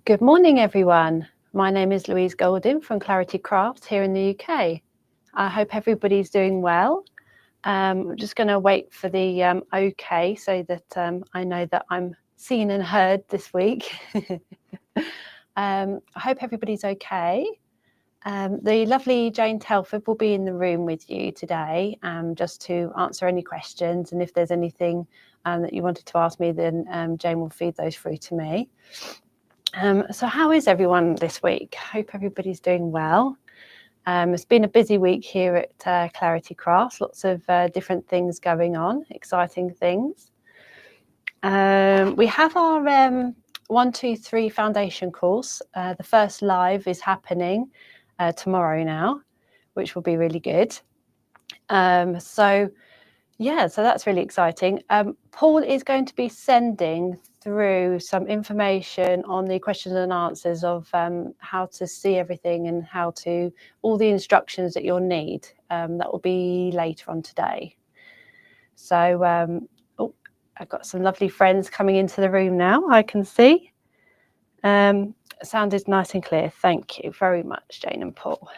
Good morning, everyone. My name is Louise Golding from Clarity Crafts here in the UK. I hope everybody's doing well. I'm just going to wait for the OK so that I know that I'm seen and heard this week. I hope everybody's okay. The lovely Jane Telford will be in the room with you today just to answer any questions. And if there's anything that you wanted to ask me, then Jane will feed those through to me. So how is everyone this week? Hope everybody's doing well. It's been a busy week here at Clarity Crafts, lots of different things going on, exciting things. We have our 1, 2, 3 foundation course. The first live is happening tomorrow now, which will be really good. So that's really exciting. Paul is going to be sending through some information on the questions and answers of how to see everything and all the instructions that you'll need. That will be later on today. So, I've got some lovely friends coming into the room now, I can see. Sound is nice and clear. Thank you very much, Jane and Paul.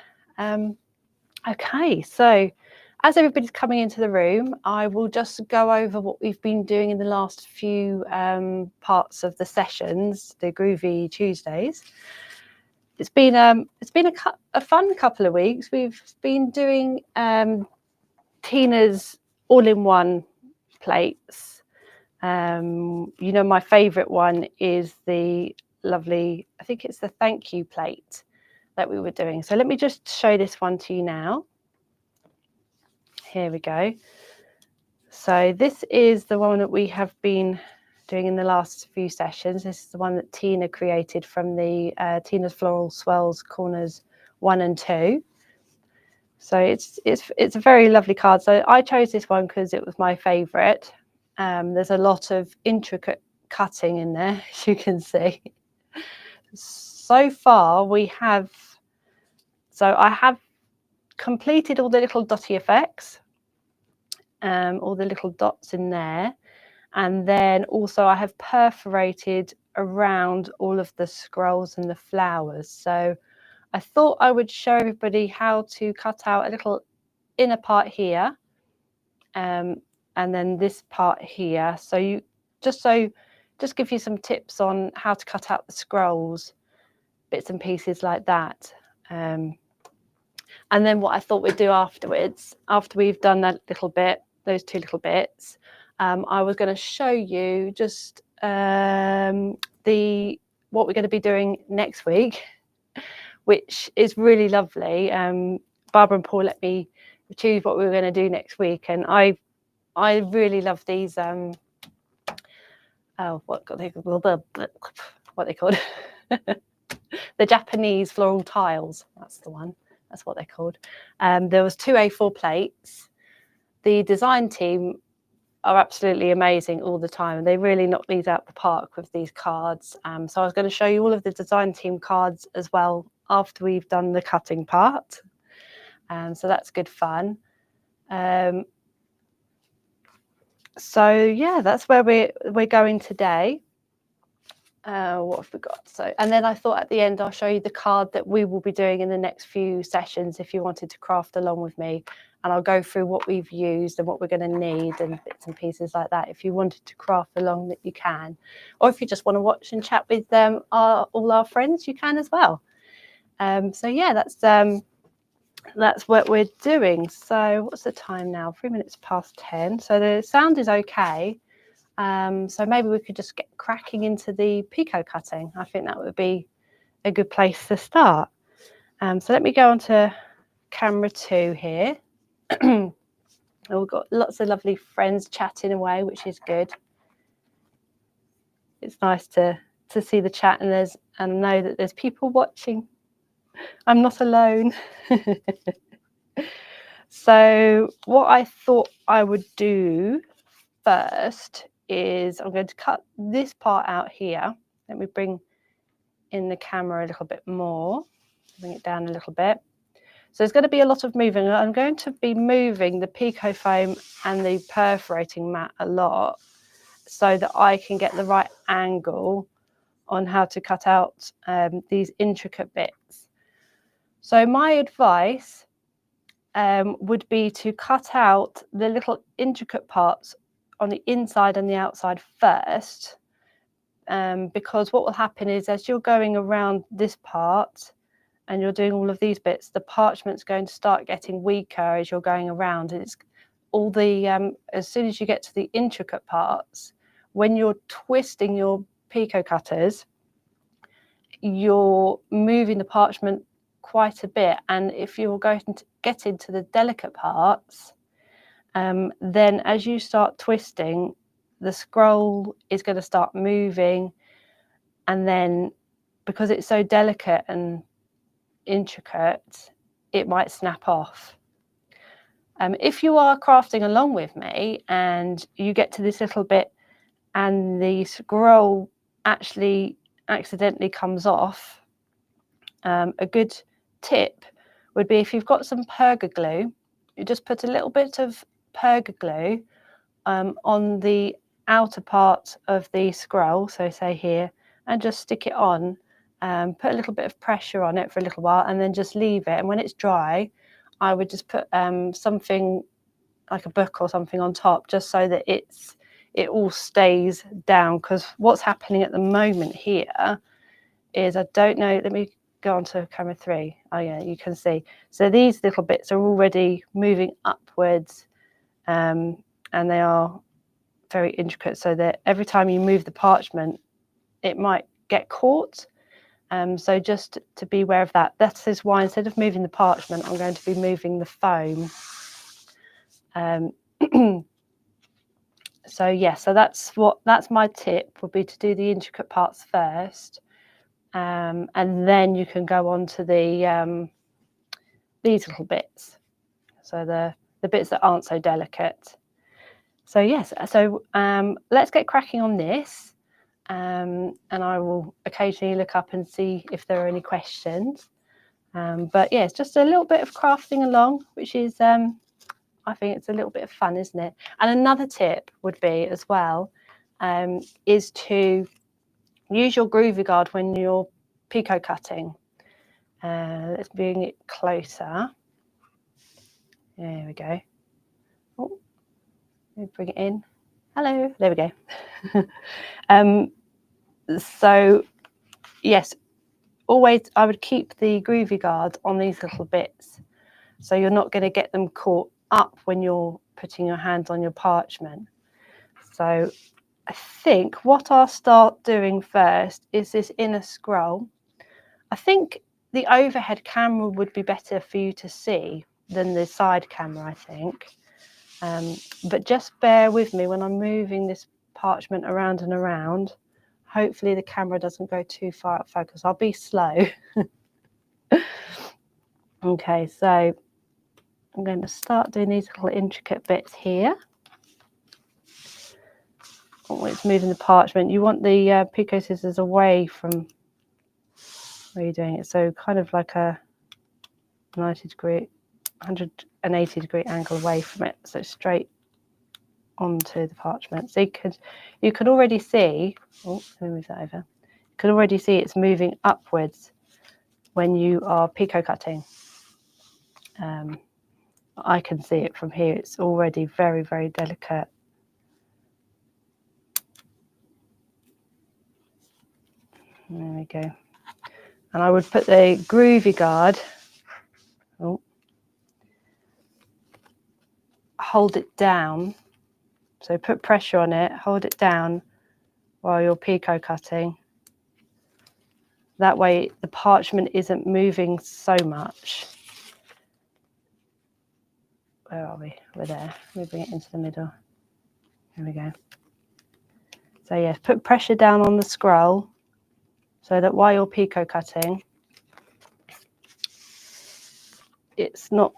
Okay, so as everybody's coming into the room, I will just go over what we've been doing in the last few parts of the sessions, the Groovi Tuesdays. It's been a fun couple of weeks. We've been doing Tina's all-in-one plates. My favourite one is the lovely, I think it's the thank you plate that we were doing. So let me just show this one to you now. Here we go. So this is the one that we have been doing in the last few sessions. This is the one that Tina created from the Tina's Floral Swells Corners 1 and 2. So it's a very lovely card. So I chose this one because it was my favourite. There's a lot of intricate cutting in there, as you can see. So far I have completed all the little dotty effects. All the little dots in there, and then also I have perforated around all of the scrolls and the flowers. So I thought I would show everybody how to cut out a little inner part here, and then this part here. So just give you some tips on how to cut out the scrolls, bits and pieces like that. And then what I thought we'd do afterwards, after we've done that little bit, those 2 little bits, I was going to show you just what we're going to be doing next week, which is really lovely. Barbara and Paul let me choose what we were going to do next week, and I really love these. What they called? The Japanese floral tiles. That's the one. That's what they're called. There was 2 A4 plates. The design team are absolutely amazing all the time, and they really knock these out the park with these cards. So I was going to show you all of the design team cards as well after we've done the cutting part. So that's good fun. That's where we're going today. What have we got? And then I thought at the end I'll show you the card that we will be doing in the next few sessions if you wanted to craft along with me, and I'll go through what we've used and what we're going to need and bits and pieces like that. If you wanted to craft along, that you can, or if you just want to watch and chat with all our friends, you can as well. That's what we're doing. So what's the time now? 3 minutes past 10. So the sound is okay. So maybe we could just get cracking into the picot cutting. I think that would be a good place to start. So let me go on to camera 2 here. We've got lots of lovely friends chatting away, which is good. It's nice to see the chat and know that there's people watching. I'm not alone. So what I thought I would do first is I'm going to cut this part out here. Let me bring in the camera a little bit more, bring it down a little bit. So there's going to be a lot of moving. I'm going to be moving the Pico foam and the perforating mat a lot so that I can get the right angle on how to cut out these intricate bits. So my advice would be to cut out the little intricate parts on the inside and the outside first, because what will happen is as you're going around this part and you're doing all of these bits, the parchment's going to start getting weaker as you're going around. And it's all the as soon as you get to the intricate parts, when you're twisting your picot cutters, you're moving the parchment quite a bit, and if you're going to get into the delicate parts, then as you start twisting, the scroll is going to start moving, and then because it's so delicate and intricate, it might snap off. If you are crafting along with me and you get to this little bit and the scroll actually accidentally comes off, a good tip would be, if you've got some perga glue, you just put a little bit of perga glue on the outer part of the scroll, so say here, and just stick it on, put a little bit of pressure on it for a little while, and then just leave it. And when it's dry, I would just put something like a book or something on top, just so that it all stays down. Because what's happening at the moment here is, I don't know, let me go on to camera 3. Oh yeah, you can see. So these little bits are already moving upwards, and they are very intricate, so that every time you move the parchment, it might get caught. So just to be aware of that. That is why instead of moving the parchment, I'm going to be moving the foam. So yeah, so that's my tip, would be to do the intricate parts first, and then you can go on to the these little bits, so the bits that aren't so delicate. So yes, so let's get cracking on this, and I will occasionally look up and see if there are any questions. But yeah, it's just a little bit of crafting along, which is, I think it's a little bit of fun, isn't it? And another tip would be as well, is to use your Groovi guard when you're picot cutting. Let's bring it closer. There we go. Oh, let me bring it in. Hello, there we go. So yes, always I would keep the Groovi guard on these little bits, so you're not going to get them caught up when you're putting your hands on your parchment. So I think what I'll start doing first is this inner scroll. I think the overhead camera would be better for you to see than the side camera, I think. But just bear with me when I'm moving this parchment around and around. Hopefully the camera doesn't go too far out of focus. I'll be slow. Okay, so I'm going to start doing these little intricate bits here. Oh, it's moving the parchment. You want the picot scissors away from where you're doing it. So kind of like a 180 degree angle away from it. So straight onto the parchment. So you could already see, oh, let me move that over. You can already see it's moving upwards when you are picot cutting. I can see it from here. It's already very, very delicate. There we go. And I would put the Groovi guard, hold it down. So put pressure on it, hold it down while you're picot cutting. That way the parchment isn't moving so much. Where are we? We're there. Let me bring it into the middle. There we go. So yes, put pressure down on the scroll so that while you're picot cutting, oh,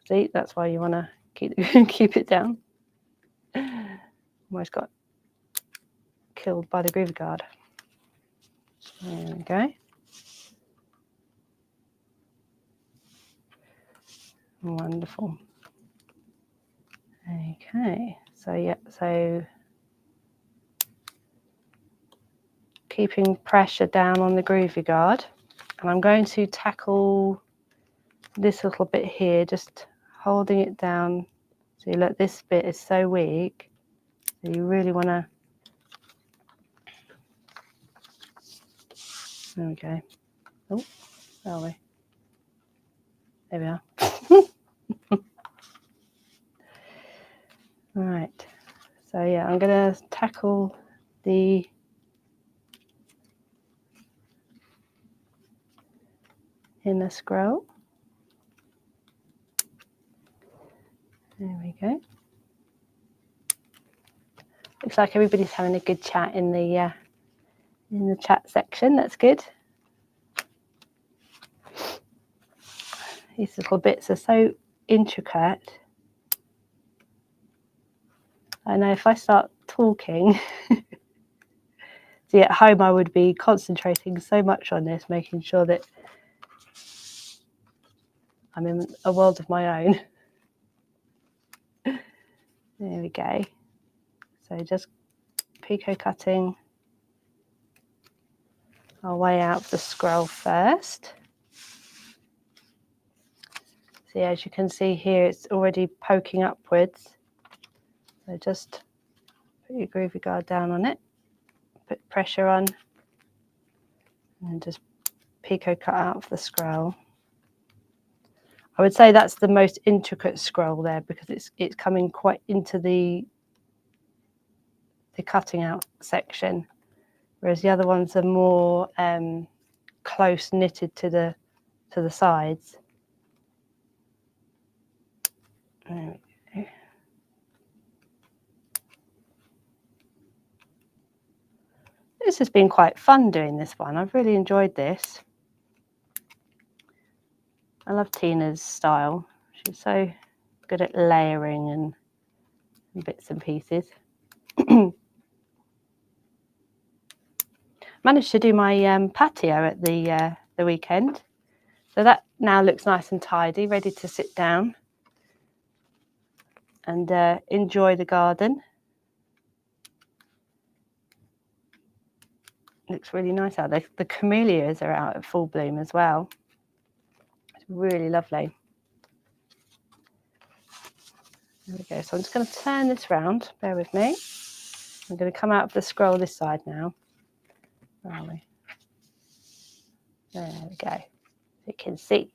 see, that's why you want to keep it down. Almost got killed by the Groovi guard. There we go. Wonderful. Okay, so yeah, so keeping pressure down on the groovy guard. And I'm going to tackle this little bit here, just holding it down. See, look, this bit is so weak. So you really want to... There we go. Oh, where are we? There we are. Right. So yeah, I'm going to tackle the inner scroll. There we go. Looks like everybody's having a good chat in the chat section. That's good. These little bits are so intricate. I know if I start talking, see, at home I would be concentrating so much on this, making sure that I'm in a world of my own. There we go. So just picot cutting our way out the scroll first. See, as you can see here, it's already poking upwards. So just put your groovy guard down on it, put pressure on, and just picot cut out of the scroll. I would say that's the most intricate scroll there because it's coming quite into the cutting out section, whereas the other ones are more close knitted to the sides. There we go. This has been quite fun doing this one. I've really enjoyed this. I love Tina's style. She's so good at layering and bits and pieces. Managed to do my patio at the weekend, so that now looks nice and tidy, ready to sit down and enjoy the garden. Looks really nice out there. The camellias are out at full bloom as well. It's really lovely. There we go. So I'm just going to turn this round. Bear with me. I'm going to come out of the scroll this side now. Where are we? There we go. You can see.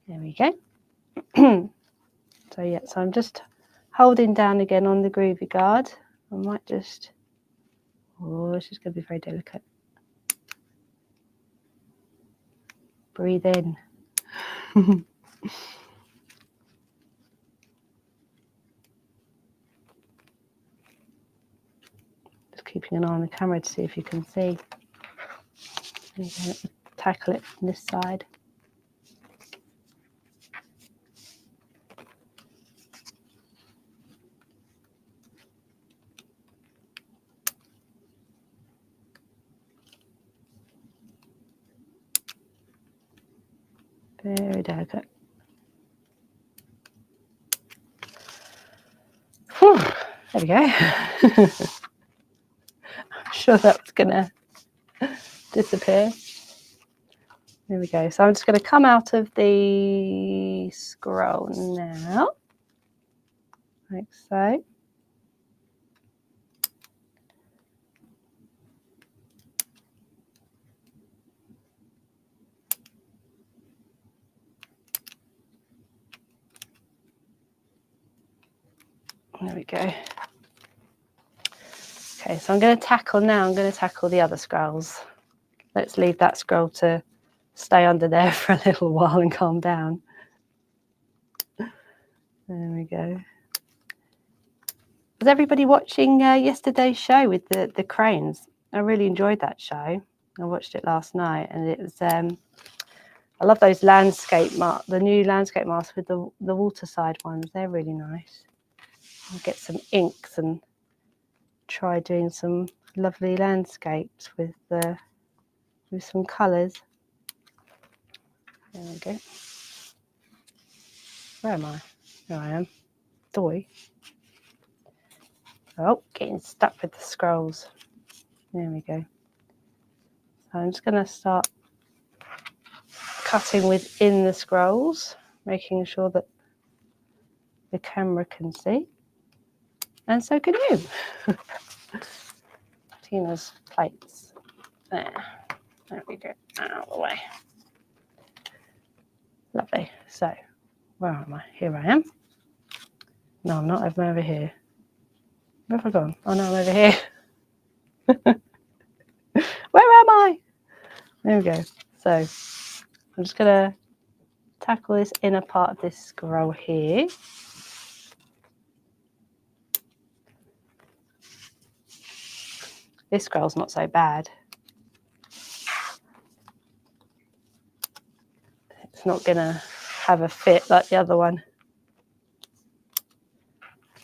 There we go. So yeah, so I'm just holding down again on the groovy guard. I might just... Oh, this is going to be very delicate. Breathe in. Just keeping an eye on the camera to see if you can see. Let me tackle it from this side. Very delicate. Whew, there we go. I'm sure that was going to disappear. There we go. So I'm just going to come out of the scroll now, like so. There we go. Okay, so I'm going to tackle the other scrolls. Let's leave that scroll to stay under there for a little while and calm down. There we go. Was everybody watching yesterday's show with the cranes? I really enjoyed that show. I watched it last night, and it was I love those the new landscape masks with the waterside ones. They're really nice. I'll get some inks and try doing some lovely landscapes with some colours. There we go. Where am I? There I am. Doy. Oh, getting stuck with the scrolls. There we go. I'm just going to start cutting within the scrolls, making sure that the camera can see, and so can you. Tina's plates. There we go, out of the way. Lovely. So, where am I? Here I am. No, I'm not. I'm over here. Where have I gone? Oh no, I'm over here. Where am I? There we go. So, I'm just going to tackle this inner part of this scroll here. This scroll's not so bad. It's not going to have a fit like the other one.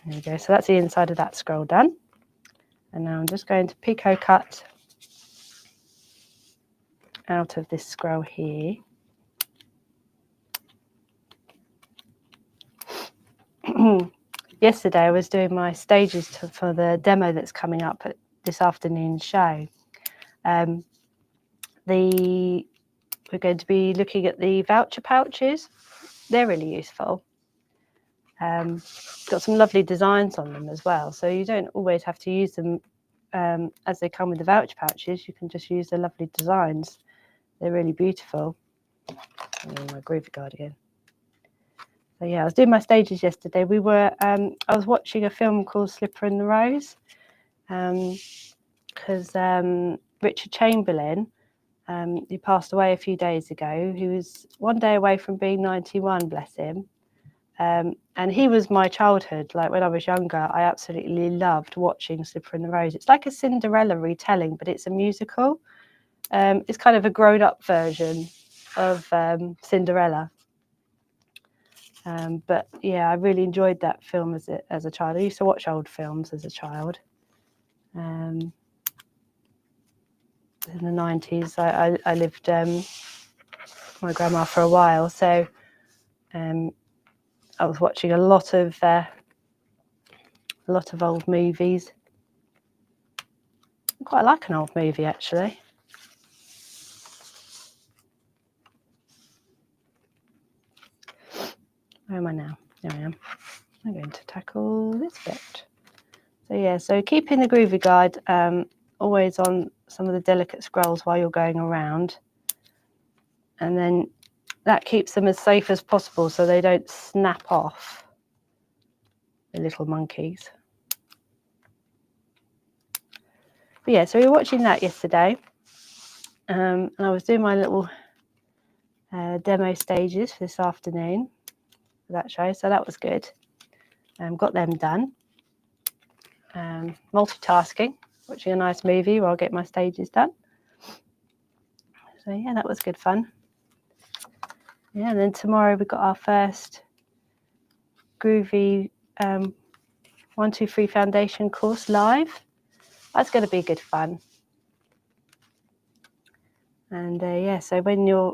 There we go. So that's the inside of that scroll done. And now I'm just going to picot cut out of this scroll here. Yesterday I was doing my stages for the demo that's coming up at this afternoon's show. We're going to be looking at the voucher pouches. They're really useful. Got some lovely designs on them as well, so you don't always have to use them as they come with the voucher pouches. You can just use the lovely designs. They're really beautiful. My Groovi guide again. So yeah, I was doing my stages yesterday. I was watching a film called Slipper and the Rose, because Richard Chamberlain, he passed away a few days ago. He was one day away from being 91, bless him. And he was my childhood. Like when I was younger, I absolutely loved watching Slipper and the Rose. It's like a Cinderella retelling, but it's a musical. It's kind of a grown-up version of Cinderella. But yeah, I really enjoyed that film as a child. I used to watch old films as a child. In the 90s, I lived with my grandma for a while, so I was watching a lot of old movies. I quite like an old movie, actually. Where am I now? There I am. I'm going to tackle this bit. So yeah, so keeping the Groovi guide always on some of the delicate scrolls while you're going around, and then that keeps them as safe as possible so they don't snap off, the little monkeys. But yeah, so we were watching that yesterday, and I was doing my little demo stages for this afternoon for that show, so that was good. Got them done. Multitasking, watching a nice movie while I get my stages done. So yeah, that was good fun. Yeah, and then tomorrow we've got our first Groovi 1, 2, 3 foundation course live. That's going to be good fun. And yeah, so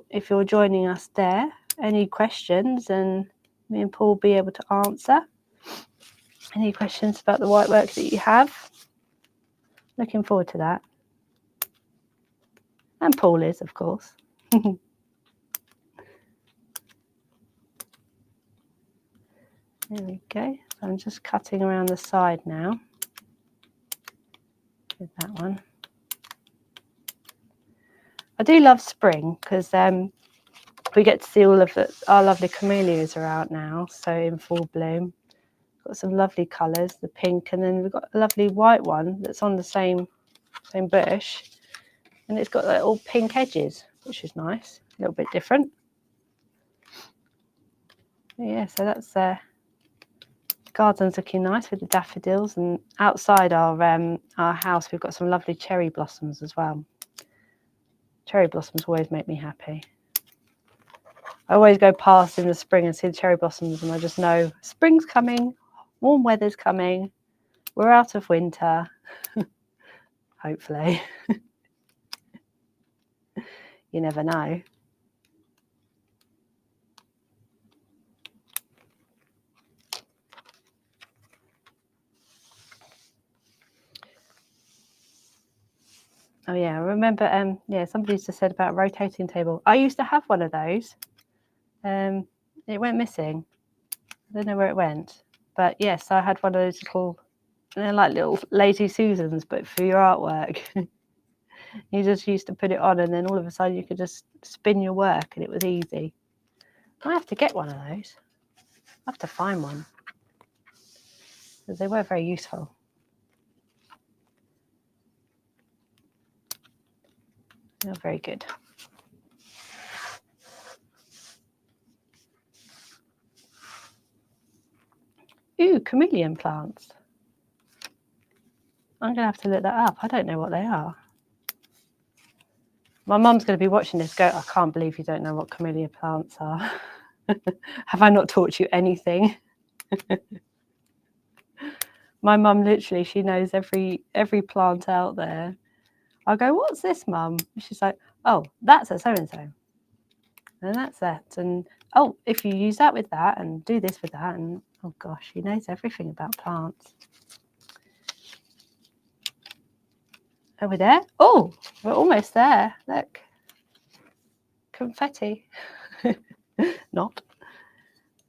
if you're joining us there, any questions, and me and Paul will be able to answer any questions about the white work that you have. Looking forward to that. And Paul is, of course. There we go. So I'm just cutting around the side now with that one. I do love spring because we get to see all of our lovely camellias are out now, so in full bloom. Got some lovely colours, the pink, and then we've got a lovely white one that's on the same bush, and it's got little pink edges, which is nice, a little bit different. Yeah, so that's garden's looking nice with the daffodils, and outside our house we've got some lovely cherry blossoms as well. Cherry blossoms always make me happy. I always go past in the spring and see the cherry blossoms, and I just know spring's coming, warm weather's coming, we're out of winter, hopefully. You never know. Oh yeah, I remember. Yeah, somebody just said about rotating table. I used to have one of those. It went missing. I don't know where it went, but yes, I had one of those little, they're like little Lazy Susans, but for your artwork. You just used to put it on, and then all of a sudden you could just spin your work, and it was easy. I have to get one of those. I have to find one because they were very useful. They're very good. Ooh, chameleon plants. I'm going to have to look that up. I don't know what they are. My mum's going to be watching this go, I can't believe you don't know what camellia plants are. Have I not taught you anything? My mum literally, she knows every plant out there. I go, what's this, Mum? She's like, oh, that's a so-and-so. And that's that. And, oh, if you use that with that and do this with that. And, oh, gosh, she knows everything about plants. Are we there? Oh, we're almost there. Look. Confetti. Not.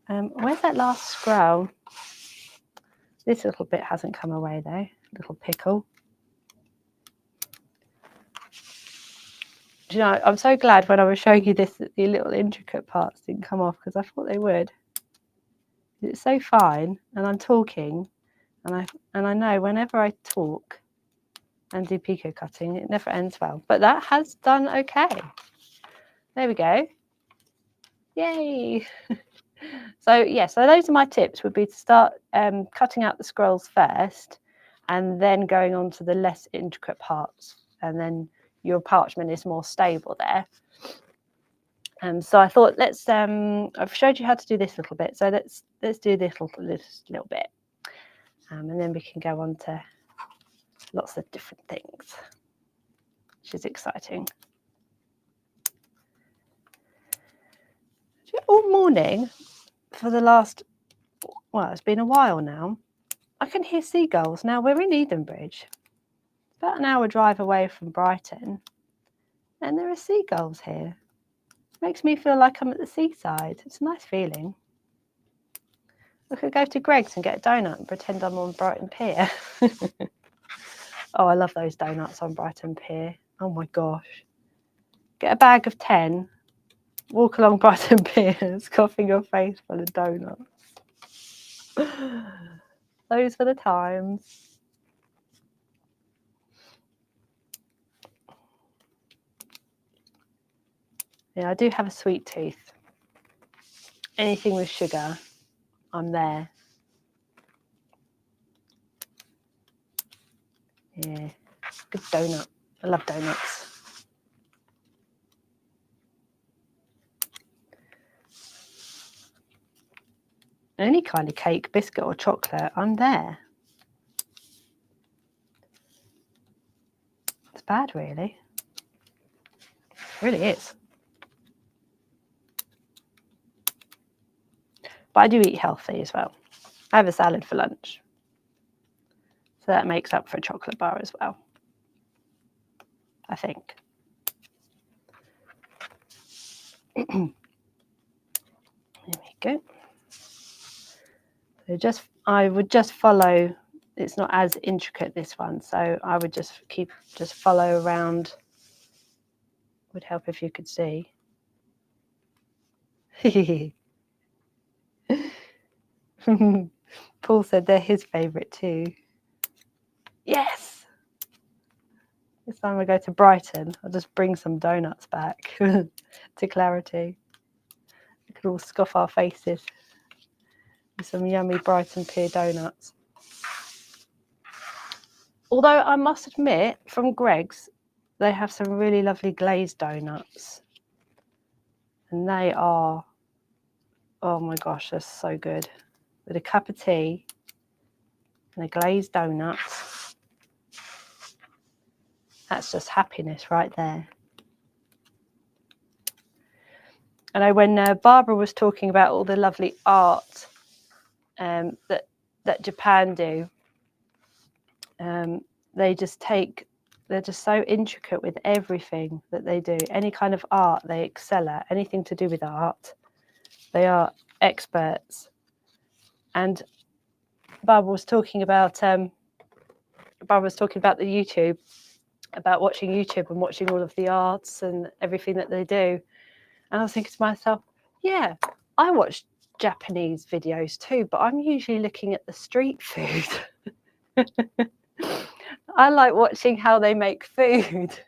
Where's that last scroll? This little bit hasn't come away though. Little pickle. Do you know, I'm so glad when I was showing you this that the little intricate parts didn't come off, because I thought they would. It's so fine, and I'm talking, and I know whenever I talk and do pico cutting, it never ends well. But that has done okay. There we go. Yay! So yeah, so those are my tips, would be to start cutting out the scrolls first, and then going on to the less intricate parts, and then your parchment is more stable there. So I thought, let's I've showed you how to do this little bit, so let's do this little bit, and then we can go on to lots of different things, which is exciting. All morning for the last, well, it's been a while now, I can hear seagulls. Now we're in Edenbridge, about an hour drive away from Brighton, and there are seagulls here. It makes me feel like I'm at the seaside. It's a nice feeling. I could go to Greg's and get a donut and pretend I'm on Brighton Pier. Oh, I love those donuts on Brighton Pier. Oh my gosh. Get a bag of 10, walk along Brighton Pier, scoffing your face full of donuts. Those were the times. Yeah, I do have a sweet tooth. Anything with sugar, I'm there. Yeah, good donut. I love donuts. Any kind of cake, biscuit or chocolate, I'm there. It's bad, really. It really is. But I do eat healthy as well. I have a salad for lunch. So that makes up for a chocolate bar as well, I think. There we go. So I would just follow, it's not as intricate, this one, so I would just follow around. Would help if you could see. Paul said they're his favourite too. Yes! This time I go to Brighton, I'll just bring some donuts back to Clarity. We could all scoff our faces with some yummy Brighton Pier donuts. Although I must admit, from Greg's, they have some really lovely glazed donuts. And they are, oh my gosh, they're so good. With a cup of tea and a glazed donuts. That's just happiness right there. I know when Barbara was talking about all the lovely art that Japan do, they just take they're just so intricate with everything that they do. Any kind of art they excel at. Anything to do with art, they are experts. And Barbara was talking about the YouTube, about watching YouTube and watching all of the arts and everything that they do. And I was thinking to myself, yeah, I watch Japanese videos too, but I'm usually looking at the street food. I like watching how they make food.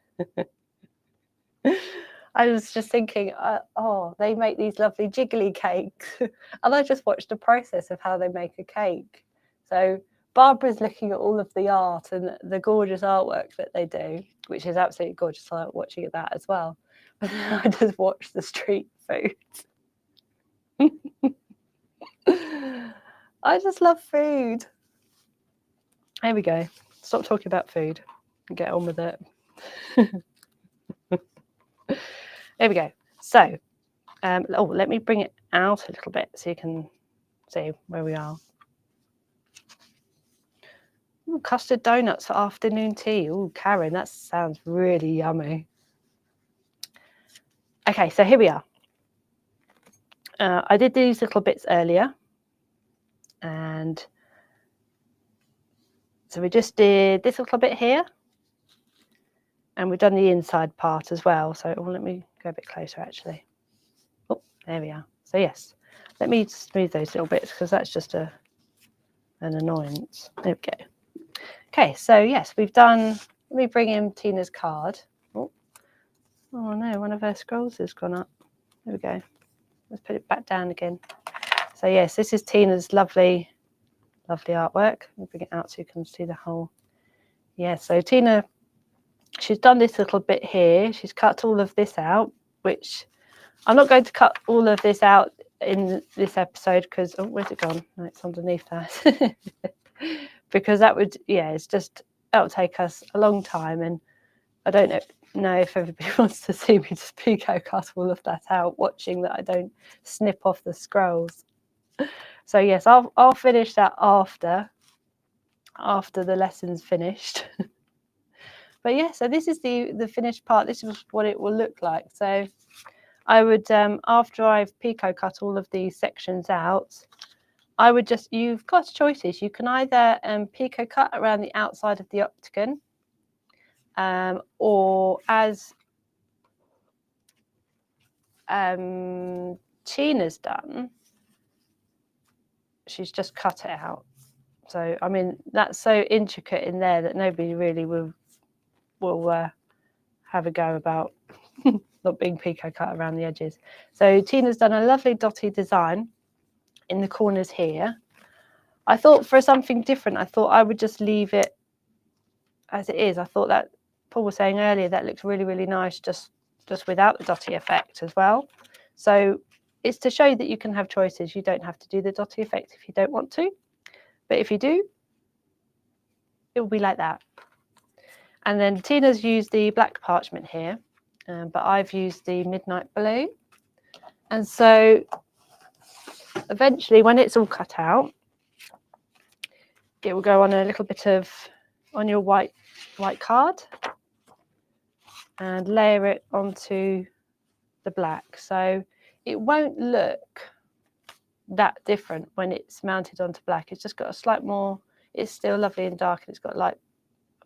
I was just thinking, oh, they make these lovely jiggly cakes. And I just watched the process of how they make a cake. So Barbara's looking at all of the art and the gorgeous artwork that they do, which is absolutely gorgeous. I like watching that as well. But then I just watch the street food. I just love food. There we go. Stop talking about food and get on with it. There we go. So, let me bring it out a little bit so you can see where we are. Ooh, custard donuts for afternoon tea. Oh, Karen, that sounds really yummy. Okay, so here we are. I did these little bits earlier. And so we just did this little bit here. And we've done the inside part as well. So let me go a bit closer, actually. Oh, there we are. So yes, let me smooth those little bits because that's just an annoyance. There we go. Okay, so yes, we've done. Let me bring in Tina's card. Oh no, one of her scrolls has gone up. There we go. Let's put it back down again. So yes, this is Tina's lovely artwork. Let me bring it out so you can see the whole. Yeah, so Tina, she's done this little bit here. She's cut all of this out, which I'm not going to cut all of this out in this episode because, oh, where's it gone? No, it's underneath that. Because that would, that would take us a long time. And I don't know if everybody wants to see me just pico cut all of that out, watching that I don't snip off the scrolls. So yes, I'll finish that after the lesson's finished. But yeah, so this is the finished part. This is what it will look like. So I would, after I've pico cut all of these sections out, I would just, you've got choices. You can either pico cut around the outside of the octagon, or as Tina's done, she's just cut it out. So, I mean, that's so intricate in there that nobody really will have a go about not being pico cut around the edges. So Tina's done a lovely dotty design in the corners here. I thought for something different, I thought I would just leave it as it is. I thought that Paul was saying earlier that looks really, really nice just without the dotty effect as well. So it's to show you that you can have choices. You don't have to do the dotty effect if you don't want to. But if you do, it will be like that. And then Tina's used the black parchment here, but I've used the midnight blue. And so eventually when it's all cut out, it will go on a little bit on your white card and layer it onto the black. So it won't look that different when it's mounted onto black. It's just got a slight more, it's still lovely and dark, and it's got like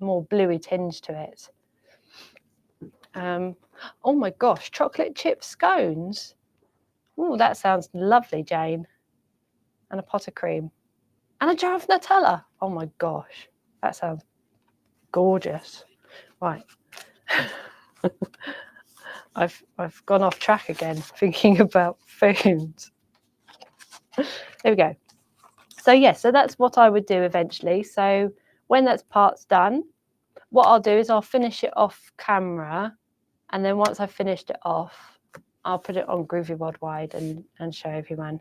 a more bluey tinge to it. Oh my gosh, chocolate chip scones. Oh, that sounds lovely, Jane. And a pot of cream. And a jar of Nutella. Oh my gosh, that sounds gorgeous. Right. I've gone off track again, thinking about food. There we go. So yes, so that's what I would do eventually. So when that part's done, what I'll do is I'll finish it off camera, and then once I've finished it off, I'll put it on Groovi Worldwide and show everyone.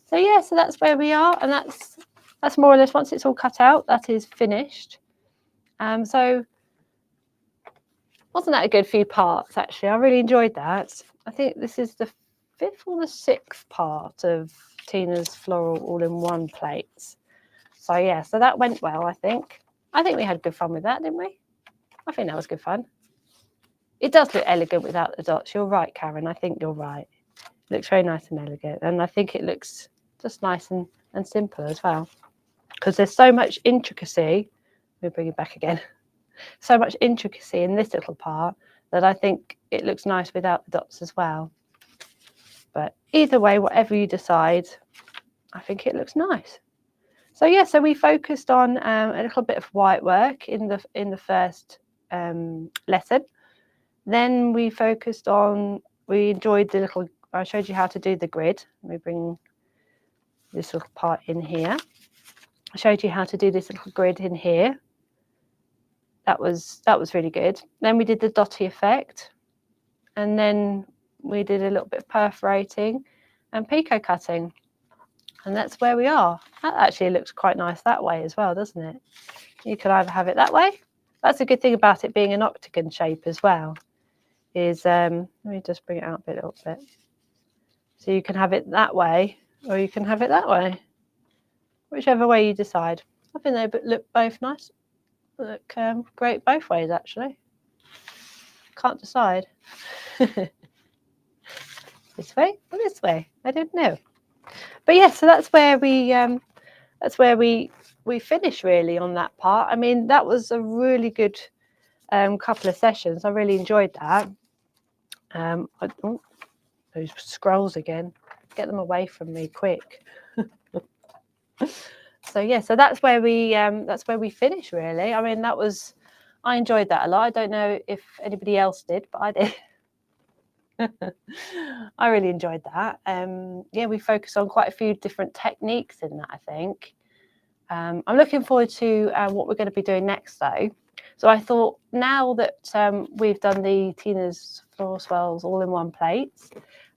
So yeah, so that's where we are, and that's more or less, once it's all cut out, that is finished. So wasn't that a good few parts, actually? I really enjoyed that. I think this is the 5th or the 6th part of Tina's floral all-in-one plates. So yeah, so that went well, I think. I think we had good fun with that, didn't we? I think that was good fun. It does look elegant without the dots. You're right, Karen. I think you're right. It looks very nice and elegant. And I think it looks just nice and simple as well. Because there's so much intricacy. Let me bring it back again. So much intricacy in this little part that I think it looks nice without the dots as well. But either way, whatever you decide, I think it looks nice. So yeah, so we focused on a little bit of white work in the first lesson. Then we focused on, we enjoyed the little, I showed you how to do the grid. Let me bring this little part in here. I showed you how to do this little grid in here. That was really good. Then we did the dotty effect, and then we did a little bit of perforating and picot cutting, and that's where we are. That actually looks quite nice that way as well, doesn't it? You can either have it that way. That's a good thing about it being an octagon shape as well, is let me just bring it out a little bit. So you can have it that way, or you can have it that way, whichever way you decide. I think they look both nice. Look great both ways, actually. Can't decide. This way or this way? I don't know. But yeah, so that's where we finish really on that part. I mean, that was a really good couple of sessions. I really enjoyed that. Those scrolls again. Get them away from me, quick. So yeah, so that's where we finish really. I mean, I enjoyed that a lot. I don't know if anybody else did, but I did. I really enjoyed that. Yeah, we focused on quite a few different techniques in that, I think. I'm looking forward to what we're going to be doing next though. So I thought now that we've done the Tina's Floral Swells all-in-one plates,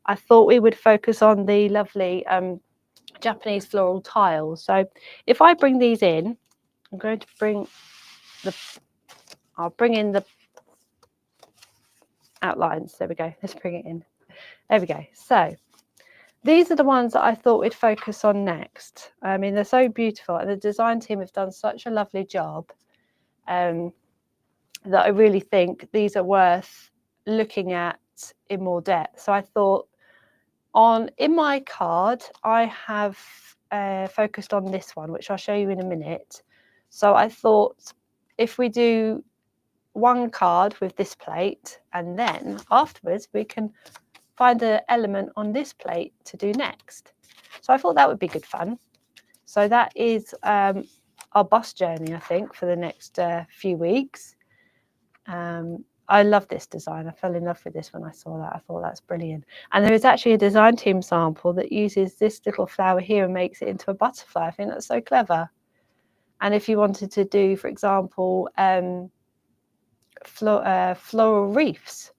I thought we would focus on the lovely Japanese floral tiles. So if I bring these in, I'm going to I'll bring in the outlines. There we go. Let's bring it in. There we go. So these are the ones that I thought we'd focus on next. I mean, they're so beautiful, and the design team have done such a lovely job that I really think these are worth looking at in more depth. So I thought in my card, I have focused on this one, which I'll show you in a minute. So I thought if we do one card with this plate, and then afterwards we can find an element on this plate to do next. So I thought that would be good fun. So that is our bus journey, I think, for the next few weeks. I love this design. I fell in love with this when I saw that. I thought that's brilliant. And there is actually a design team sample that uses this little flower here and makes it into a butterfly. I think that's so clever. And if you wanted to do, for example, floral wreaths,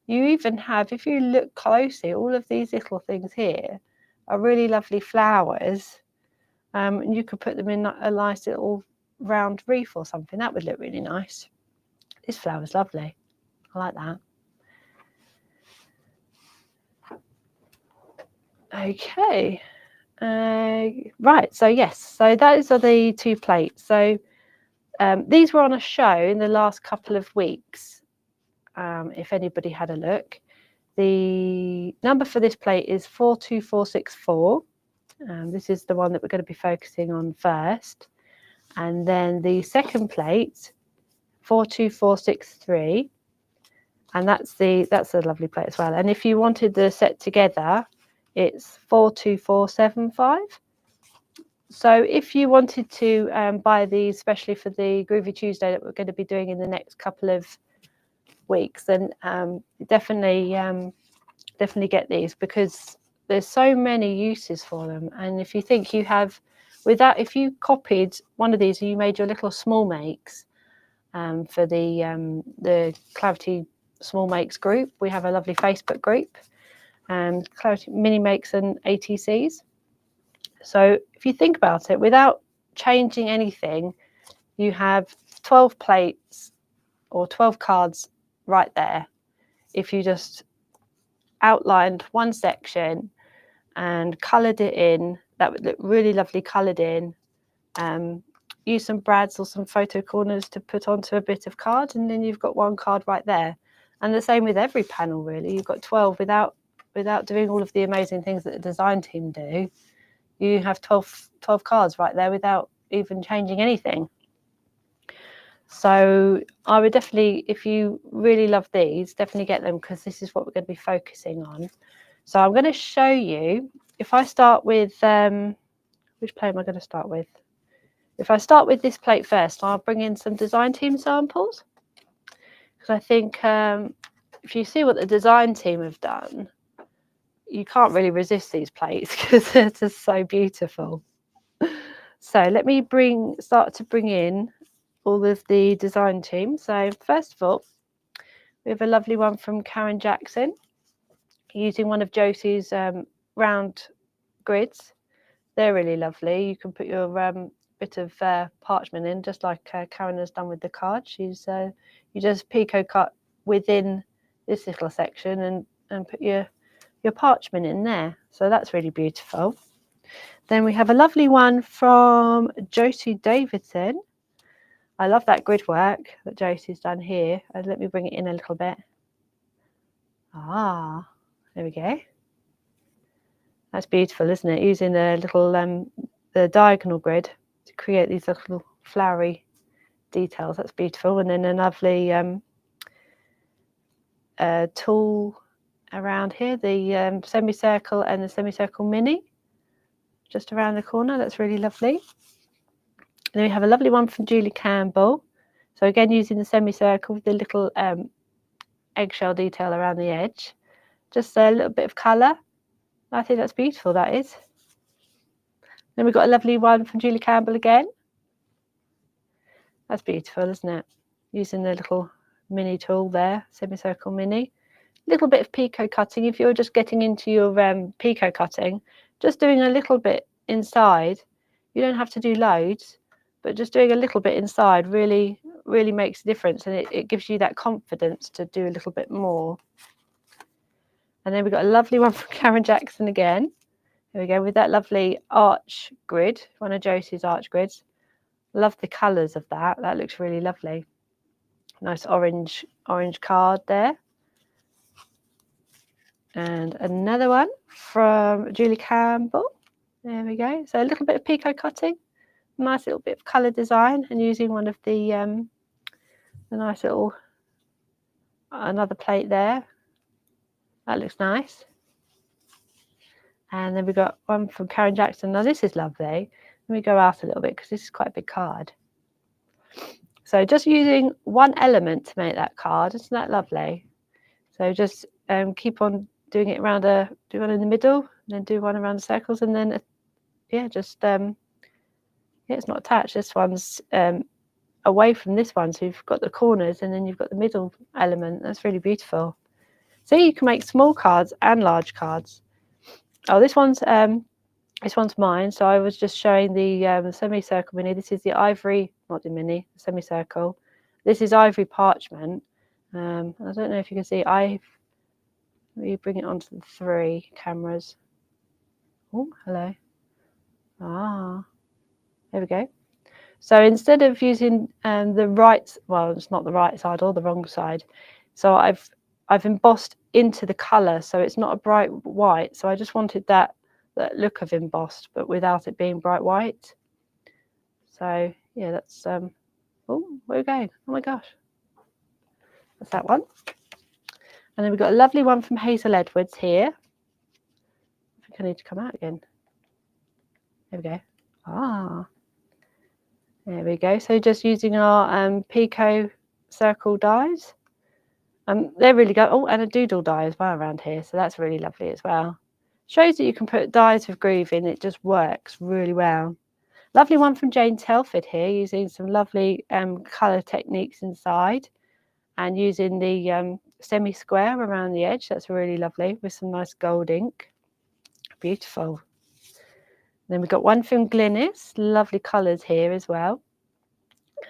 you even have, if you look closely, all of these little things here are really lovely flowers. And you could put them in a nice little round wreath or something. That would look really nice. This flower's lovely. I like that. Okay. Right. So yes. So those are the two plates. So these were on a show in the last couple of weeks. If anybody had a look, the number for this plate is 42464. This is the one that we're going to be focusing on first, and then the second plate, 42463. And that's a lovely plate as well. And if you wanted the set together, it's 42475. So if you wanted to buy these, especially for the Groovi Tuesday that we're going to be doing in the next couple of weeks, then definitely get these, because there's so many uses for them. And if you think you have, if you copied one of these and you made your little small makes for the Clarity Small Makes group, we have a lovely Facebook group, Clarity Mini Makes and ATCs. So if you think about it, without changing anything, you have 12 plates or 12 cards right there. If you just outlined one section and coloured it in, that would look really lovely coloured in. use some brads or some photo corners to put onto a bit of card, and then you've got one card right there. And the same with every panel, really. You've got 12 without doing all of the amazing things that the design team do. You have 12 cards right there without even changing anything. So I would definitely, if you really love these, definitely get them, because this is what we're going to be focusing on. So I'm going to show you, if I start with, which plate am I going to start with? If I start with this plate first, I'll bring in some design team samples, because I think if you see what the design team have done, you can't really resist these plates because they're just so beautiful. So let me start to bring in all of the design team. So first of all, we have a lovely one from Karen Jackson, using one of Josie's round grids. They're really lovely. You can put your bit of parchment in, just like Karen has done with the card. You just picot cut within this little section and put your parchment in there. So that's really beautiful. Then we have a lovely one from Josie Davidson. I love that grid work that Josie's done here. Let me bring it in a little bit. Ah, there we go. That's beautiful, isn't it? Using the little the diagonal grid to create these little flowery details. That's beautiful. And then a lovely tool around here, the semicircle and the semicircle mini, just around the corner. That's really lovely. Then we have a lovely one from Julie Campbell. So again, using the semicircle with the little eggshell detail around the edge. Just a little bit of colour. I think that's beautiful, that is. Then we've got a lovely one from Julie Campbell again. That's beautiful, isn't it? Using the little mini tool there, semicircle mini. A little bit of picot cutting. If you're just getting into your picot cutting, just doing a little bit inside. You don't have to do loads, but just doing a little bit inside really makes a difference, and it gives you that confidence to do a little bit more. And then we've got a lovely one from Karen Jackson again. Here we go, with that lovely arch grid, one of Josie's arch grids. Love the colours of that. That looks really lovely. Nice orange card there. And another one from Julie Campbell. There we go. So a little bit of picot cutting, nice little bit of colour design, and using one of the nice little another plate there. That looks nice. And then we've got one from Karen Jackson. Now this is lovely. Let me go out a little bit because this is quite a big card. So just using one element to make that card, isn't that lovely? So just keep on doing it around do one in the middle, and then do one around the circles, and then yeah, just yeah, it's not attached. This one's away from this one, so you've got the corners, and then you've got the middle element. That's really beautiful. So you can make small cards and large cards. Oh, this one's mine. So I was just showing the semicircle mini. This is the ivory, not the mini, the semicircle. This is ivory parchment. I don't know if you can see. Let me bring it onto the 3 cameras. Oh, hello. Ah, there we go. So instead of using the right, well, it's not the right side or the wrong side. So I've embossed into the colour, so it's not a bright white. So I just wanted that look of embossed, but without it being bright white. So yeah, that's oh, where are we going? Oh my gosh, that's that one. And then we've got a lovely one from Hazel Edwards here. I think I need to come out again. There we go. Ah, there we go. So just using our picot circle dies. They're really good. Oh, and a doodle die as well around here. So that's really lovely as well. Shows that you can put dies with groove in. It just works really well. Lovely one from Jane Telford here, using some lovely colour techniques inside and using the semi-square around the edge. That's really lovely with some nice gold ink. Beautiful. Then we've got one from Glynis. Lovely colours here as well.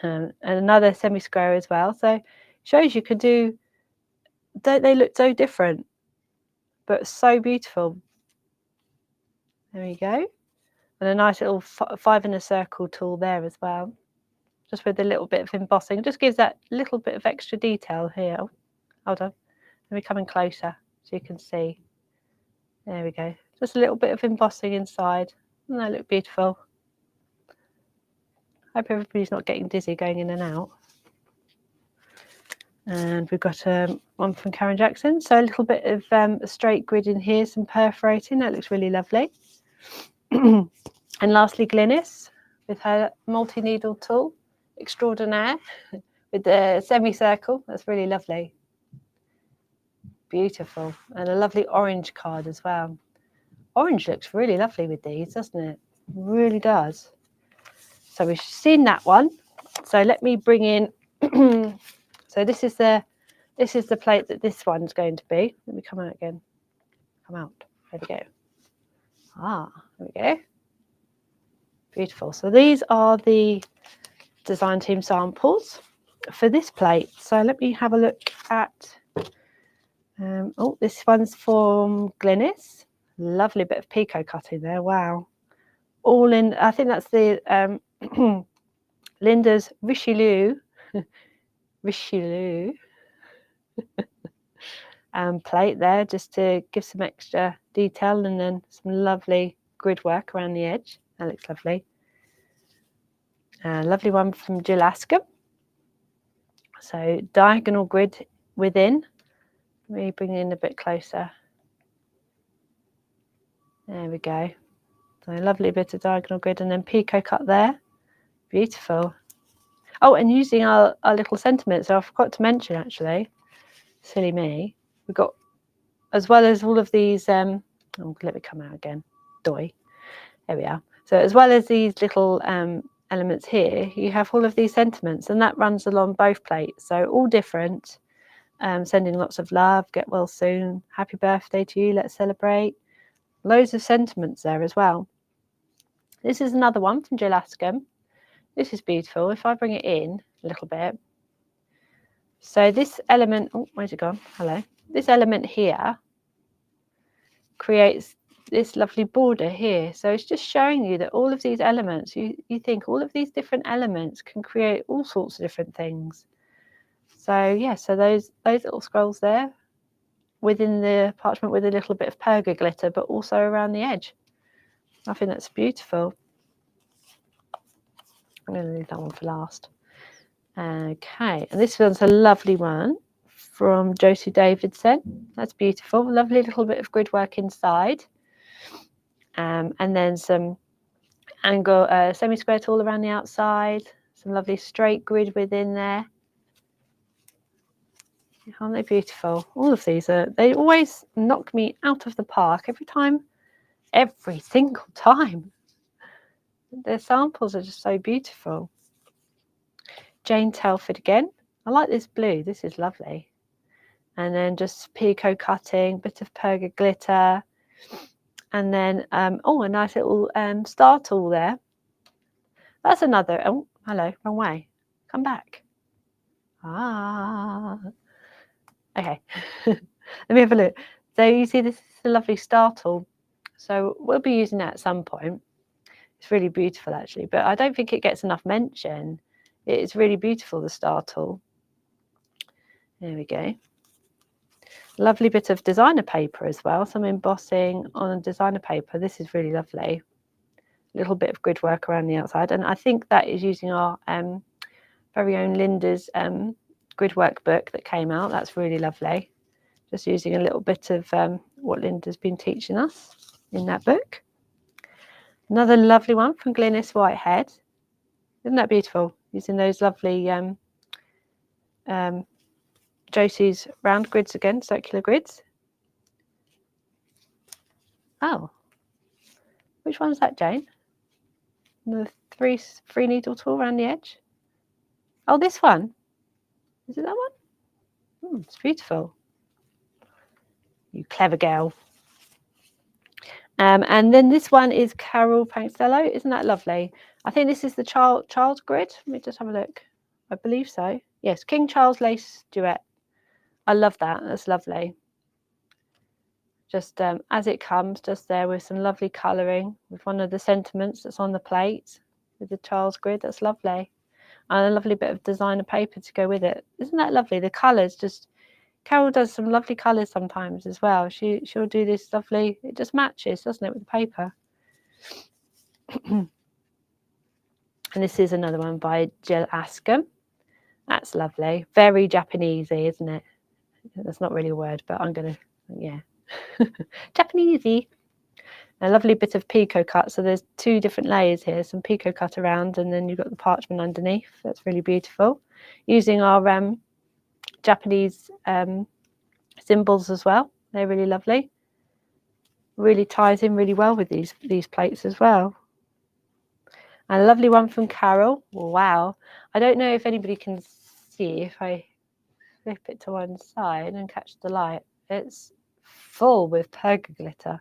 And another semi-square as well. So shows you can do, don't they look so different, but so beautiful. There we go. And a nice little 5 in a circle tool there as well, just with a little bit of embossing. It just gives that little bit of extra detail here. Oh, hold on, let me come in closer so you can see. There we go, just a little bit of embossing inside. Doesn't that look beautiful? Hope everybody's not getting dizzy going in and out. And we've got one from Karen Jackson. So a little bit of a straight grid in here, some perforating. That looks really lovely. And lastly, Glynis with her multi-needle tool, extraordinaire, with the semicircle. That's really lovely. Beautiful. And a lovely orange card as well. Orange looks really lovely with these, doesn't it? It really does. So we've seen that one. So let me bring in so this is the plate that this one's going to be. Let me come out again. Come out. There we go. Ah, there we go. Beautiful. So these are the design team samples for this plate. So let me have a look at oh, this one's from Glynis. Lovely bit of picot cutting there. Wow. All in, I think that's the Linda's Richelieu plate there, just to give some extra detail, and then some lovely grid work around the edge. That looks lovely. Lovely one from Jill Asker. So diagonal grid within. Let me bring it in a bit closer. There we go. So a lovely bit of diagonal grid, and then picot cut there. Beautiful. Oh, and using our little sentiments. So I forgot to mention, actually, silly me, we've got, as well as all of these, oh, let me come out again. Doy. There we are. So as well as these little elements here, you have all of these sentiments, and that runs along both plates. So all different. Sending lots of love, get well soon, happy birthday to you, let's celebrate. Loads of sentiments there as well. This is another one from Jill Asker. This is beautiful. If I bring it in a little bit. So this element, oh, where's it gone? Hello. This element here creates this lovely border here. So it's just showing you that all of these elements, you think all of these different elements can create all sorts of different things. So yeah, so those little scrolls there within the parchment with a little bit of perga glitter, but also around the edge. I think that's beautiful. I'm going to leave that one for last. Okay, and this one's a lovely one from Josie Davidson. That's beautiful. Lovely little bit of grid work inside. And then some angle semi-square tool around the outside. Some lovely straight grid within there. Aren't they beautiful? All of these they always knock me out of the park every single time. Their samples are just so beautiful. Jane Telford again. I like this blue. This is lovely. And then just picot cutting, bit of perga glitter, and then oh, a nice little star tool there. That's another. Oh, hello, wrong way. Come back. Ah. Okay. Let me have a look. So you see, this is a lovely star tool. So we'll be using that at some point. It's really beautiful, actually, but I don't think it gets enough mention. It's really beautiful, the star tool. There we go. Lovely bit of designer paper as well. Some embossing on designer paper. This is really lovely. A little bit of grid work around the outside. And I think that is using our very own Linda's grid work book that came out. That's really lovely. Just using a little bit of what Linda's been teaching us in that book. Another lovely one from Glynis Whitehead. Isn't that beautiful? Using those lovely Josie's round grids again, circular grids. Oh, which one's that, Jane? The three needle tool around the edge. Oh, this one. Is it that one? It's beautiful. You clever girl. And then this one is Carol Pankstello. Isn't that lovely? I think this is the child grid. Let me just have a look. I believe so. Yes, King Charles Lace Duet. I love that. That's lovely. just as it comes, just there with some lovely colouring with one of the sentiments that's on the plate with the Charles grid. That's lovely. And a lovely bit of designer paper to go with it. Isn't that lovely? The colours just, Carol does some lovely colours sometimes as well. She'll do this lovely, it just matches, doesn't it, with the paper. And this is another one by Jill Askham. That's lovely. Very Japanesey, isn't it? That's not really a word, but I'm going to, yeah. Japanesey. A lovely bit of picot cut. So there's 2 different layers here, some picot cut around, and then you've got the parchment underneath. That's really beautiful. Using our Japanese symbols as well. They're really lovely. Really ties in really well with these plates as well. And a lovely one from Carol. Wow. I don't know if anybody can see if I flip it to one side and catch the light. It's full with perga glitter.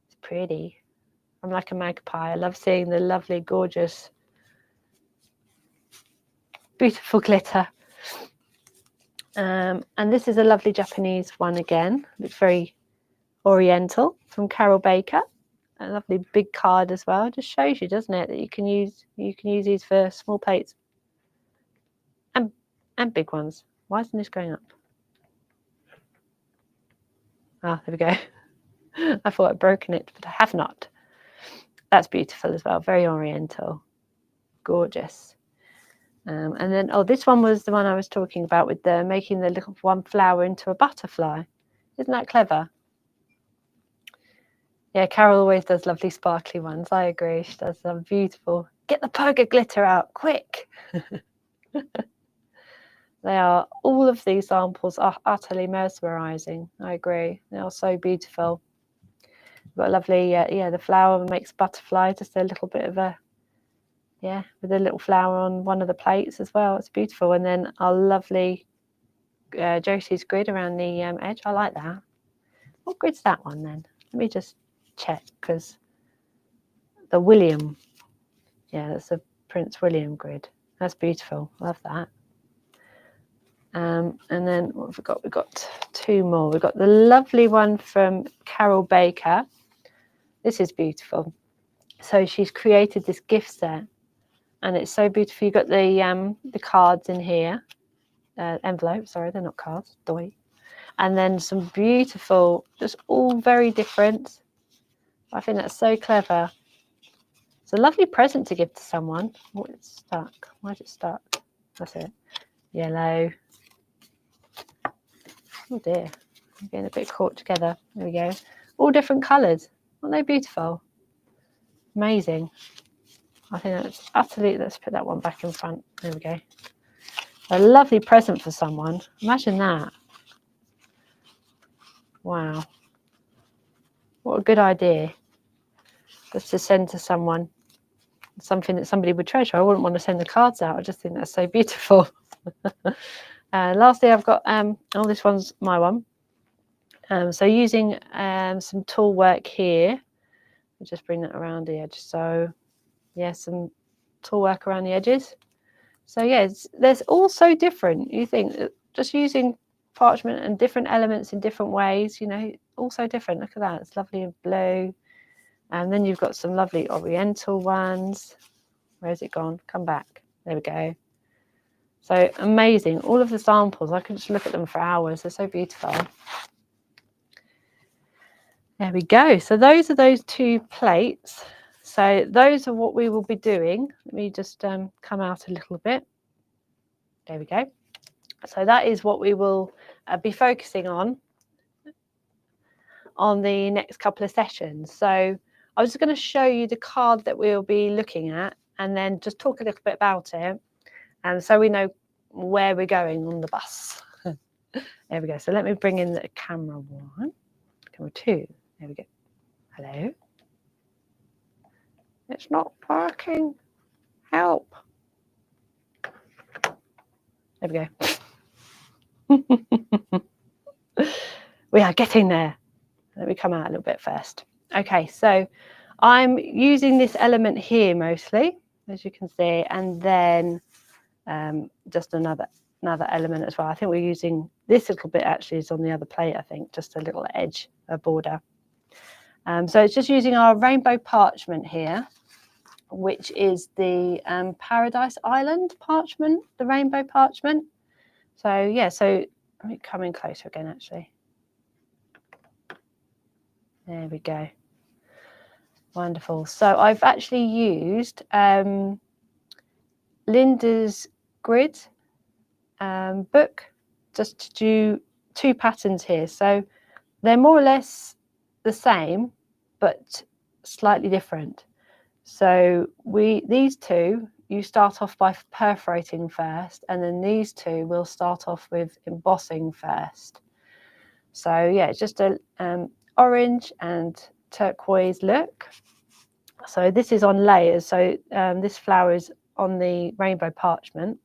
It's pretty. I'm like a magpie. I love seeing the lovely, gorgeous, beautiful glitter. And this is a lovely Japanese one again. It's very oriental from Carol Baker. A lovely big card as well. Just shows you, doesn't it, that you can use these for small plates and big ones. Why isn't this going up? Ah, there we go. I thought I'd broken it, but I have not. That's beautiful as well. Very oriental. Gorgeous. And then, oh, this one was the one I was talking about with the making the little one flower into a butterfly. Isn't that clever? Yeah, Carol always does lovely sparkly ones. I agree. She does some beautiful. Get the perga glitter out, quick. They are, all of these samples are utterly mesmerizing. I agree. They are so beautiful. We've got a lovely, yeah, the flower makes butterfly, just a little bit of a, yeah, with a little flower on one of the plates as well. It's beautiful. And then our lovely Josie's grid around the edge. I like that. What grid's that one then? Let me just check, because the William, yeah, that's a Prince William grid. That's beautiful. Love that. And then what have we got? We've got 2 more. We've got the lovely one from Carol Baker. This is beautiful. So she's created this gift set, and it's so beautiful. You've got the cards in here, envelopes. Sorry, they're not cards. Doy. And then some beautiful, just all very different. I think that's so clever. It's a lovely present to give to someone. Oh, it's stuck. Why is it stuck? That's it. Yellow. Oh dear, I'm getting a bit caught together. There we go. All different colours. Aren't they beautiful? Amazing. I think that's utterly, let's put that one back in front. There we go. A lovely present for someone. Imagine that. Wow. What a good idea. Just to send to someone something that somebody would treasure. I wouldn't want to send the cards out. I just think that's so beautiful. Lastly, I've got, oh, this one's my one. So using some tool work here, I'll just bring that around the edge. So, yeah, some tool work around the edges. So, yeah, there's all so different. You think just using parchment and different elements in different ways, you know, all so different. Look at that. It's lovely in blue. And then you've got some lovely oriental ones. Where's it gone? Come back. There we go. So amazing. All of the samples, I could just look at them for hours. They're so beautiful. There we go. So those are those 2 plates. So those are what we will be doing. Let me just come out a little bit. There we go. So that is what we will be focusing on the next couple of sessions. So I was just going to show you the card that we'll be looking at and then just talk a little bit about it. And so we know where we're going on the bus. There we go. So let me bring in the camera 1, camera 2. There we go. Hello. It's not working. Help. There we go. We are getting there. Let me come out a little bit first. Okay, so I'm using this element here mostly, as you can see, and then just another another element as well. I think we're using this little bit actually is on the other plate, I think, just a little edge, a border. So it's just using our rainbow parchment here, which is the Paradise Island parchment, the rainbow parchment. So yeah, so let me come in closer again actually. There we go. Wonderful. So I've actually used Linda's grid book just to do 2 patterns here. So they're more or less the same, but slightly different. So these two, you start off by perforating first, and then these two will start off with embossing first. So yeah, it's just a orange and turquoise look. So this is on layers. So this flower is on the rainbow parchment.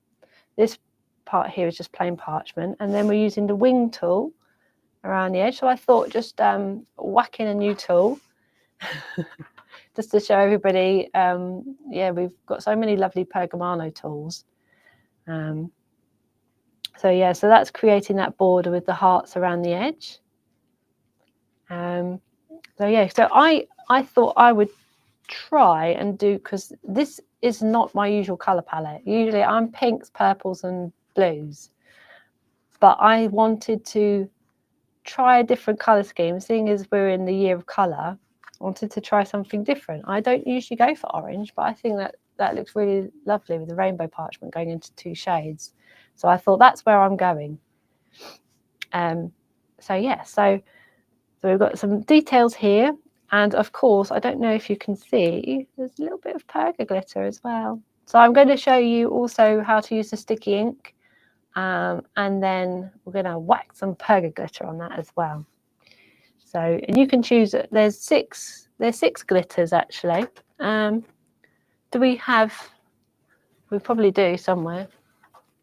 This part here is just plain parchment, and then we're using the wing tool around the edge. So I thought just whack in a new tool just to show everybody. Yeah, we've got so many lovely Pergamano tools. So yeah, so that's creating that border with the hearts around the edge. So yeah, so I thought I would try and do, because this is not my usual color palette. Usually I'm pinks, purples and blues, but I wanted to try a different color scheme. Seeing as we're in the year of color, I wanted to try something different. I don't usually go for orange, but I think that looks really lovely with the rainbow parchment going into 2 shades. So I thought that's where I'm going. So yeah, so we've got some details here, and of course I don't know if you can see, there's a little bit of perga glitter as well. So I'm going to show you also how to use the sticky ink, and then we're going to whack some perga glitter on that as well. So, and you can choose, there's 6 glitters actually. Do we have, we probably do somewhere.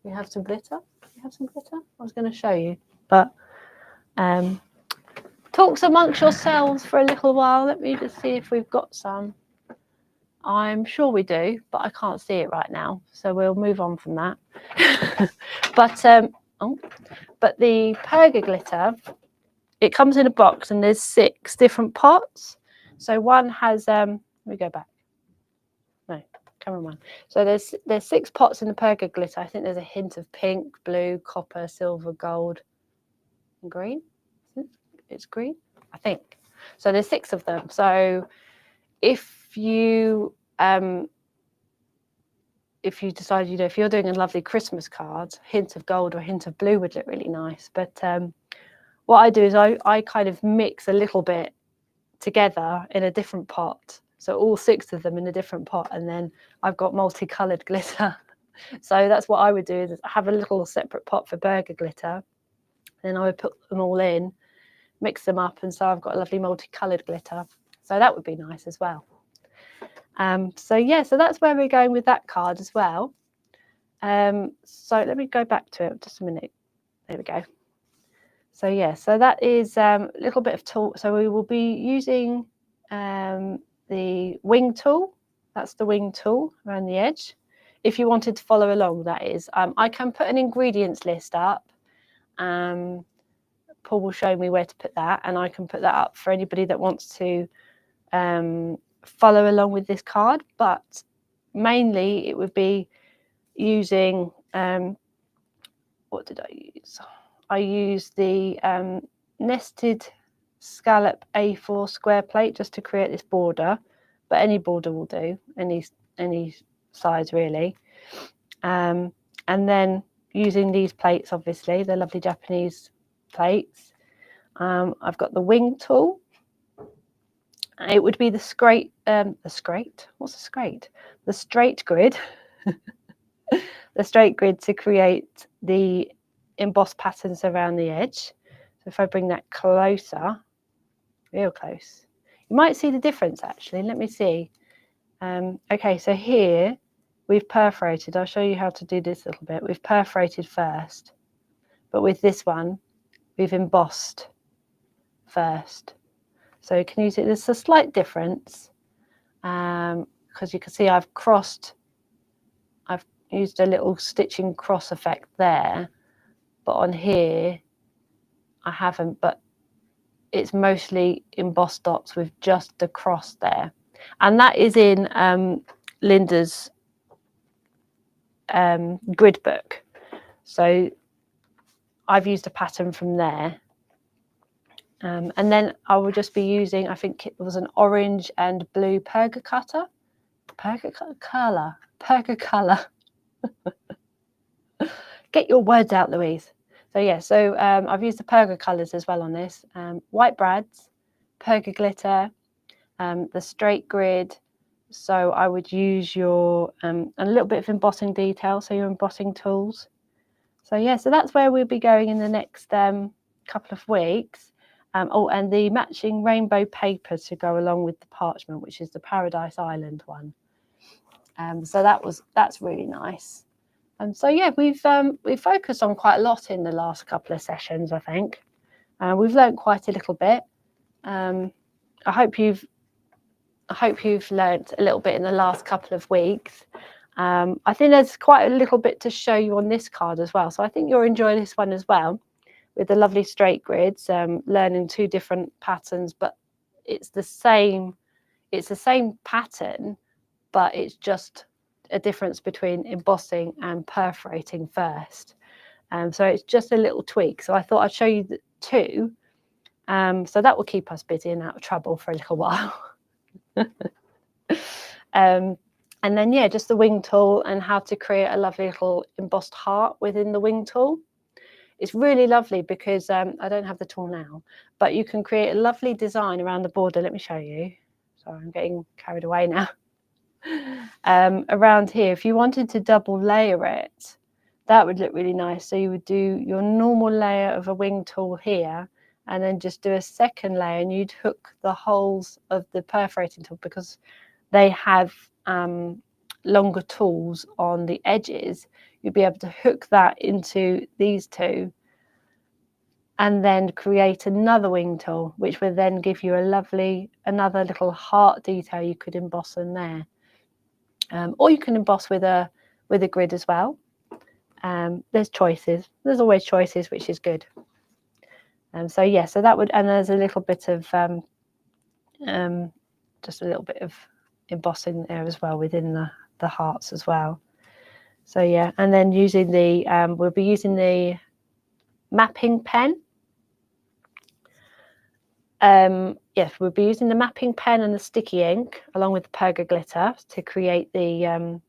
We have some glitter. We have some glitter. I was going to show you, but talks amongst yourselves for a little while. Let me just see if we've got some. I'm sure we do, but I can't see it right now, so we'll move on from that. But the perga glitter, it comes in a box, and there's 6 different pots. So one has let me go back. No, camera one. So there's 6 pots in the perga glitter. I think there's a hint of pink, blue, copper, silver, gold, and green. It's green, I think. So there's 6 of them. So if you decide, you know, if you're doing a lovely Christmas card, hint of gold or hint of blue would look really nice. But what I do is I kind of mix a little bit together in a different pot. So all 6 of them in a different pot, and then I've got multicolored glitter. So that's what I would do, is have a little separate pot for burger glitter. Then I would put them all in, mix them up, and so I've got a lovely multicolored glitter. So that would be nice as well. So yeah, so that's where we're going with that card as well. So let me go back to it just a minute. There we go. So yeah, so that is a little bit of tool. So we will be using the wing tool. That's the wing tool around the edge. If you wanted to follow along, that is. I can put an ingredients list up. Paul will show me where to put that, and I can put that up for anybody that wants to follow along with this card. But mainly it would be using, what did I use? I used the nested scallop A4 square plate just to create this border, but any border will do, any size really. And then using these plates, obviously, they're lovely Japanese plates. I've got the wing tool. It would be the straight grid. The straight grid to create the embossed patterns around the edge. So if I bring that closer, real close, you might see the difference actually. Let me see. Okay, so here we've perforated. I'll show you how to do this a little bit. We've perforated first, but with this one, we've embossed first. So can you see there's a slight difference, because you can see I've used a little stitching cross effect there, but on here I haven't, but it's mostly embossed dots with just the cross there. And that is in Linda's grid book. So I've used a pattern from there. And then I will just be using, I think it was an orange and blue perga colour. Get your words out, Louise. So yeah, so I've used the perga colours as well on this. White brads, perga glitter, the straight grid. So I would use your a little bit of embossing detail, so your embossing tools. So yeah, so that's where we'll be going in the next couple of weeks. Oh, and the matching rainbow paper to go along with the parchment, which is the Paradise Island one. So that's really nice. So yeah, we've focused on quite a lot in the last couple of sessions, I think. We've learned quite a little bit. I hope you've learnt a little bit in the last couple of weeks. I think there's quite a little bit to show you on this card as well. So I think you'll enjoy this one as well, with the lovely straight grids, learning 2 different patterns, but it's the same pattern, but it's just a difference between embossing and perforating first. So it's just a little tweak. So I thought I'd show you the 2. So that will keep us busy and out of trouble for a little while. And then yeah, just the wing tool and how to create a lovely little embossed heart within the wing tool. It's really lovely because I don't have the tool now, but you can create a lovely design around the border. Let me show you. Sorry, I'm getting carried away now. Around here, if you wanted to double layer it, that would look really nice. So you would do your normal layer of a wing tool here, and then just do a second layer, and you'd hook the holes of the perforating tool, because they have longer tools on the edges. You'd be able to hook that into these 2 and then create another wing tool, which would then give you another little heart detail you could emboss in there. Or you can emboss with a grid as well. There's choices. There's always choices, which is good. So yeah, so that would, and there's a little bit of just a little bit of embossing there as well within the hearts as well. So yeah, and then using the we'll be using the mapping pen. Yes, we'll be using the mapping pen and the sticky ink along with the perga glitter to create the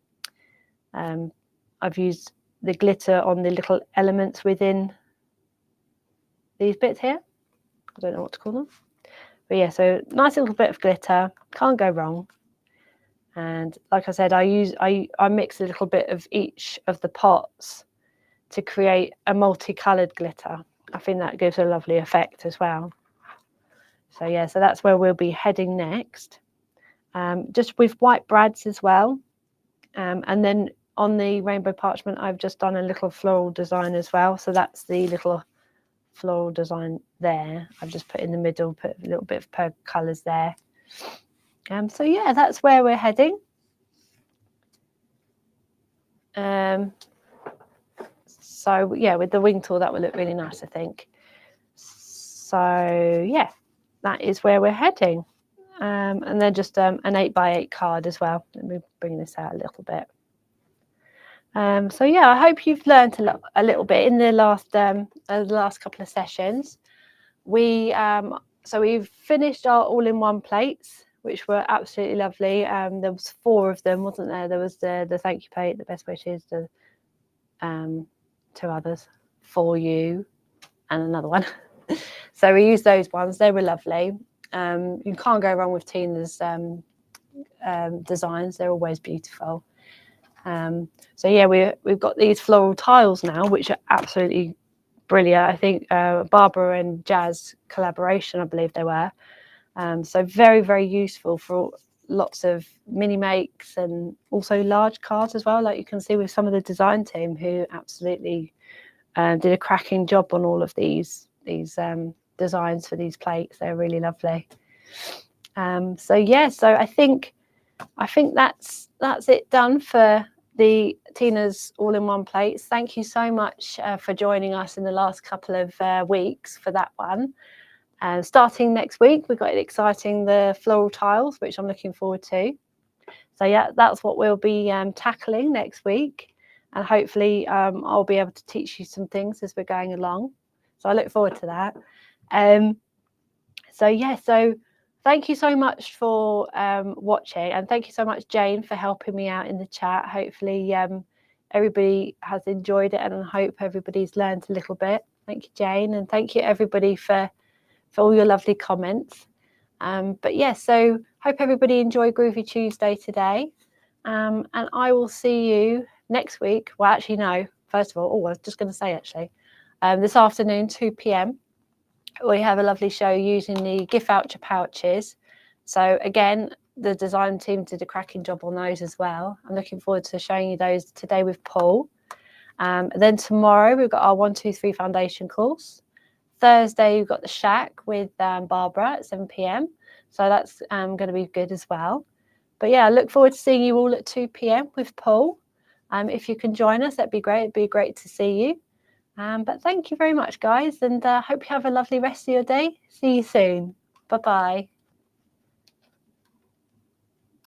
I've used the glitter on the little elements within these bits here. I don't know what to call them, but yeah, so nice little bit of glitter, can't go wrong. And like I said, I mix a little bit of each of the pots to create a multicolored glitter. I think that gives a lovely effect as well. So yeah, so that's where we'll be heading next, just with white brads as well. And then on the rainbow parchment, I've just done a little floral design as well. So that's the little floral design there. I've just put in the middle, put a little bit of purple colours there. So yeah, that's where we're heading. So yeah, with the wing tool, that will look really nice, I think. So yeah, that is where we're heading. And then just an 8x8 card as well. Let me bring this out a little bit. So yeah, I hope you've learned a little bit in the last couple of sessions. So we've finished our all-in-one plates, which were absolutely lovely. There was 4 of them, wasn't there? There was the thank you plate, the best wishes, the 2 others for you, and another one. So we used those ones. They were lovely. You can't go wrong with Tina's designs. They're always beautiful. So yeah, we've got these floral tiles now, which are absolutely brilliant. I think Barbara and Jazz collaboration, I believe they were. So very, very useful for lots of mini makes and also large cards as well, like you can see with some of the design team who absolutely did a cracking job on all of these designs for these plates. They're really lovely. So yeah, so I think that's it done for the Tina's All-in-One Plates. Thank you so much for joining us in the last couple of weeks for that one. Starting next week, we've got exciting the floral tiles, which I'm looking forward to. So yeah, that's what we'll be tackling next week. And hopefully I'll be able to teach you some things as we're going along. So I look forward to that. So yeah, so thank you so much for watching, and thank you so much, Jane, for helping me out in the chat. Hopefully everybody has enjoyed it, and I hope everybody's learned a little bit. Thank you, Jane, and thank you everybody for all your lovely comments. But yeah, so hope everybody enjoyed Groovi Tuesday today, and I will see you next week. Well, actually, no, first of all, I was just going to say actually, this afternoon, 2 p.m, we have a lovely show using the gift voucher pouches. So again, the design team did a cracking job on those as well. I'm looking forward to showing you those today with Paul. Then tomorrow we've got our 1, 2, 3 foundation course. Thursday we've got the shack with Barbara at 7 p.m. So that's going to be good as well. But yeah, I look forward to seeing you all at 2 p.m. with Paul. If you can join us, that'd be great. It'd be great to see you. But thank you very much, guys, and hope you have a lovely rest of your day. See you soon. Bye-bye.